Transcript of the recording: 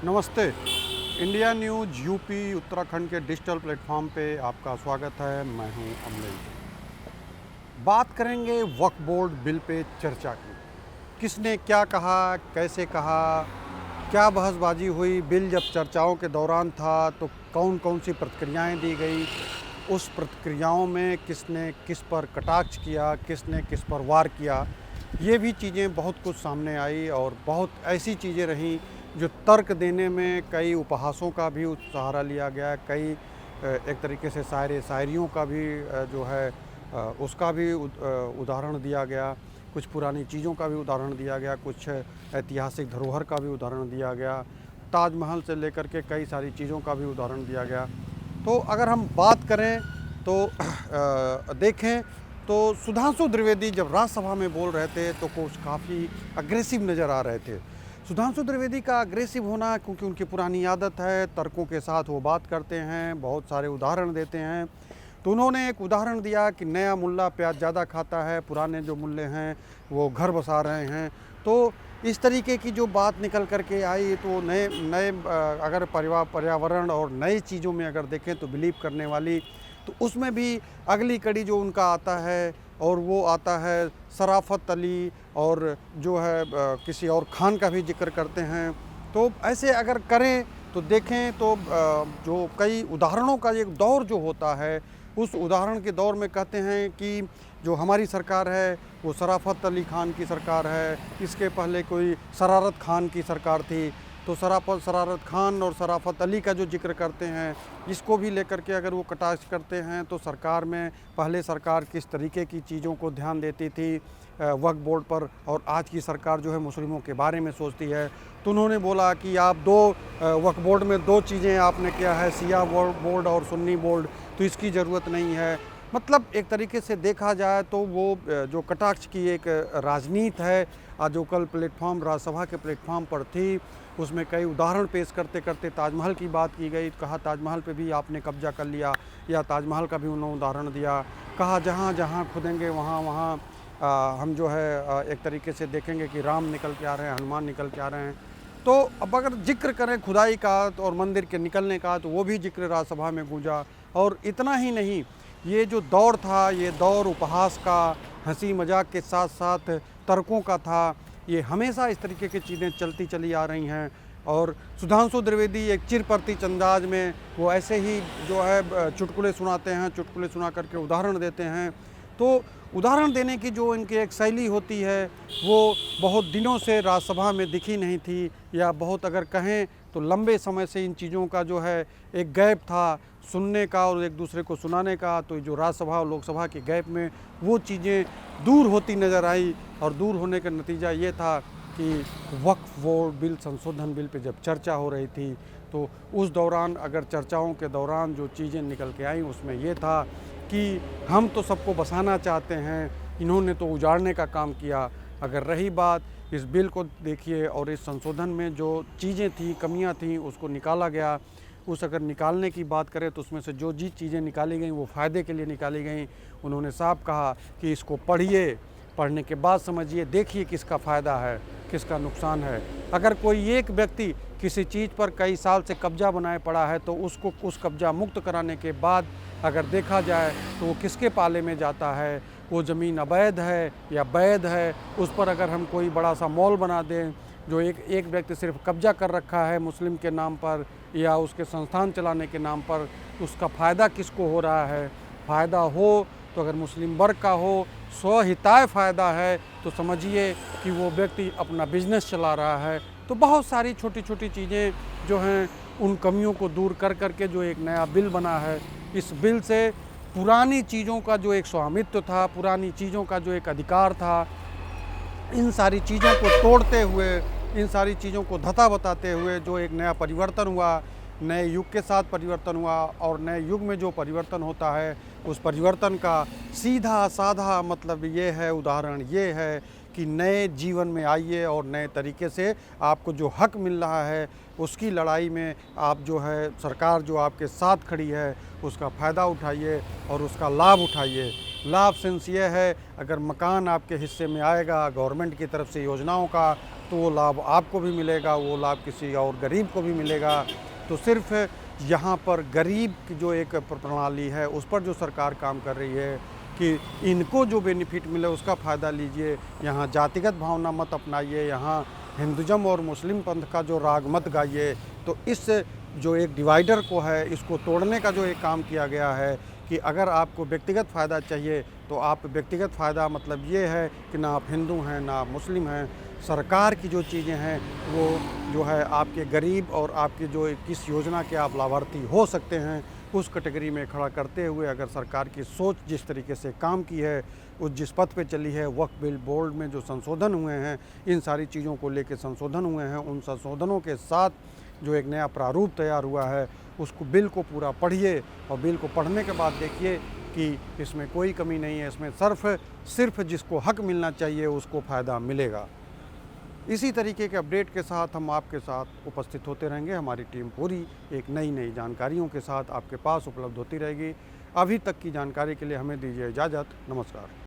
नमस्ते। India news UP Uttarakhand के digital platform पे आपका स्वागत है। मैं हूं अमलेश। बात करेंगे वक्फ बोर्ड बिल पे चर्चा की। किसने क्या कहा, कैसे कहा, क्या बहसबाजी हुई, बिल जब चर्चाओं के दौरान था तो कौन कौन सी प्रतिक्रियाएं दी गई, उस प्रतिक्रियाओं में किसने किस पर कटाक्ष किया, किसने किस पर वार किया, ये भी चीज़ें बहुत कुछ सामने आई और बहुत ऐसी चीज़ें रहीं जो तर्क देने में कई उपहासों का भी सहारा लिया गया, कई एक तरीके से शायरियों का भी जो है उसका भी उदाहरण दिया गया, कुछ पुरानी चीज़ों का भी उदाहरण दिया गया, कुछ ऐतिहासिक धरोहर का भी उदाहरण दिया गया, ताजमहल से लेकर के कई सारी चीज़ों का भी उदाहरण दिया गया। तो अगर हम बात करें तो देखें तो सुधांशु त्रिवेदी जब राज्यसभा में बोल रहे थे तो कुछ काफ़ी अग्रेसिव नज़र आ रहे थे। सुधांशु त्रिवेदी का अग्रेसिव होना क्योंकि उनकी पुरानी आदत है, तर्कों के साथ वो बात करते हैं, बहुत सारे उदाहरण देते हैं। तो उन्होंने एक उदाहरण दिया कि नया मुल्ला प्याज ज़्यादा खाता है, पुराने जो मुल्ले हैं वो घर बसा रहे हैं। तो इस तरीके की जो बात निकल कर के आई तो नए नए अगर पर्यावरण और नई चीज़ों में अगर देखें तो बिलीव करने वाली, तो उसमें भी अगली कड़ी जो उनका आता है और वो आता है शराफत अली और जो है किसी और खान का भी जिक्र करते हैं। तो ऐसे अगर करें तो देखें तो जो कई उदाहरणों का एक दौर जो होता है, उस उदाहरण के दौर में कहते हैं कि जो हमारी सरकार है वो शराफत अली खान की सरकार है, इसके पहले कोई शरारत खान की सरकार थी। तो शरारत खान और शराफत अली का जो जिक्र करते हैं, इसको भी लेकर के अगर वो कटाक्ष करते हैं तो सरकार में पहले सरकार किस तरीके की चीज़ों को ध्यान देती थी वक्फ बोर्ड पर, और आज की सरकार जो है मुस्लिमों के बारे में सोचती है। तो उन्होंने बोला कि आप वक्फ बोर्ड में दो चीज़ें आपने किया है, शिया बोर्ड और सुन्नी बोर्ड, तो इसकी ज़रूरत नहीं है। मतलब एक तरीके से देखा जाए तो वो जो कटाक्ष की एक राजनीति है, आज जो कल प्लेटफॉर्म राज्यसभा के प्लेटफॉर्म पर थी, उसमें कई उदाहरण पेश करते करते ताजमहल की बात की गई। कहा ताजमहल पे भी आपने कब्जा कर लिया, या ताजमहल का भी उन्होंने उदाहरण दिया। कहा जहाँ जहाँ खुदेंगे वहाँ वहाँ हम जो है एक तरीके से देखेंगे कि राम निकल के आ रहे हैं, हनुमान निकल के आ रहे हैं। तो अब अगर जिक्र करें खुदाई का और मंदिर के निकलने का, तो वो भी जिक्र राज्यसभा में गूंजा। और इतना ही नहीं, ये जो दौर था, ये दौर उपहास का, हंसी मजाक के साथ साथ तर्कों का था। ये हमेशा इस तरीके की चीज़ें चलती चली आ रही हैं। और सुधांशु त्रिवेदी एक चिरपरिचित अंदाज में वो ऐसे ही जो है चुटकुले सुनाते हैं, चुटकुले सुना करके उदाहरण देते हैं। तो उदाहरण देने की जो इनकी एक शैली होती है वो बहुत दिनों से राज्यसभा में दिखी नहीं थी, या बहुत अगर कहें तो लंबे समय से इन चीज़ों का जो है एक गैप था सुनने का और एक दूसरे को सुनाने का। तो जो राज्यसभा और लोकसभा के गैप में वो चीज़ें दूर होती नज़र आई, और दूर होने का नतीजा ये था कि वक्फ बोर्ड बिल संशोधन बिल पे जब चर्चा हो रही थी तो उस दौरान अगर चर्चाओं के दौरान जो चीज़ें निकल के आई उसमें ये था कि हम तो सबको बसाना चाहते हैं, इन्होंने तो उजाड़ने का काम किया। अगर रही बात इस बिल को देखिए और इस संशोधन में जो चीज़ें थी, कमियां थी, उसको निकाला गया। उस अगर निकालने की बात करें तो उसमें से जो चीज़ें निकाली गई वो फ़ायदे के लिए निकाली गई। उन्होंने साफ कहा कि इसको पढ़िए, पढ़ने के बाद समझिए, देखिए किसका फ़ायदा है, किसका नुकसान है। अगर कोई एक व्यक्ति किसी चीज़ पर कई साल से कब्जा बनाए पड़ा है तो उसको उस कब्जा मुक्त कराने के बाद अगर देखा जाए तो वो किसके पाले में जाता है, वो ज़मीन अवैध है या वैध है। उस पर अगर हम कोई बड़ा सा मॉल बना दें जो एक व्यक्ति सिर्फ कब्जा कर रखा है मुस्लिम के नाम पर या उसके संस्थान चलाने के नाम पर, उसका फ़ायदा किसको हो रहा है? फ़ायदा हो तो अगर मुस्लिम वर्ग का हो, स्वहिताय फ़ायदा है, तो समझिए कि वो व्यक्ति अपना बिजनेस चला रहा है। तो बहुत सारी छोटी छोटी चीज़ें जो हैं उन कमियों को दूर कर के जो एक नया बिल बना है, इस बिल से पुरानी चीज़ों का जो एक स्वामित्व था, पुरानी चीज़ों का जो एक अधिकार था, इन सारी चीज़ों को तोड़ते हुए, इन सारी चीज़ों को धता बताते हुए जो एक नया परिवर्तन हुआ, नए युग के साथ परिवर्तन हुआ। और नए युग में जो परिवर्तन होता है उस परिवर्तन का सीधा साधा मतलब ये है, उदाहरण ये है कि नए जीवन में आइए और नए तरीके से आपको जो हक मिल रहा है उसकी लड़ाई में आप जो है सरकार जो आपके साथ खड़ी है उसका फ़ायदा उठाइए और उसका लाभ उठाइए। लाभ सेंस ये है, अगर मकान आपके हिस्से में आएगा गवर्नमेंट की तरफ से योजनाओं का, तो वो लाभ आपको भी मिलेगा, वो लाभ किसी और गरीब को भी मिलेगा। तो सिर्फ यहाँ पर गरीब की जो एक प्रणाली है उस पर जो सरकार काम कर रही है कि इनको जो बेनिफिट मिले उसका फ़ायदा लीजिए। यहाँ जातिगत भावना मत अपनाइए, यहाँ हिंदुज़म और मुस्लिम पंथ का जो राग मत गाइए। तो इस जो एक डिवाइडर को है इसको तोड़ने का जो एक काम किया गया है कि अगर आपको व्यक्तिगत फ़ायदा चाहिए तो आप व्यक्तिगत फ़ायदा मतलब ये है कि ना आप हिंदू हैं ना आप मुस्लिम हैं। सरकार की जो चीज़ें हैं वो जो है आपके गरीब और आपकी जो किस योजना के आप लाभार्थी हो सकते हैं उस कैटेगरी में खड़ा करते हुए अगर सरकार की सोच जिस तरीके से काम की है, उस जिस पथ पे चली है, वक्फ बिल बोर्ड में जो संशोधन हुए हैं, इन सारी चीज़ों को लेके संशोधन हुए हैं, उन संशोधनों के साथ जो एक नया प्रारूप तैयार हुआ है उसको बिल को पूरा पढ़िए और बिल को पढ़ने के बाद देखिए कि इसमें कोई कमी नहीं है, इसमें सिर्फ जिसको हक मिलना चाहिए उसको फ़ायदा मिलेगा। इसी तरीके के अपडेट के साथ हम आपके साथ उपस्थित होते रहेंगे। हमारी टीम पूरी एक नई जानकारियों के साथ आपके पास उपलब्ध होती रहेगी। अभी तक की जानकारी के लिए हमें दीजिए इजाज़त। नमस्कार।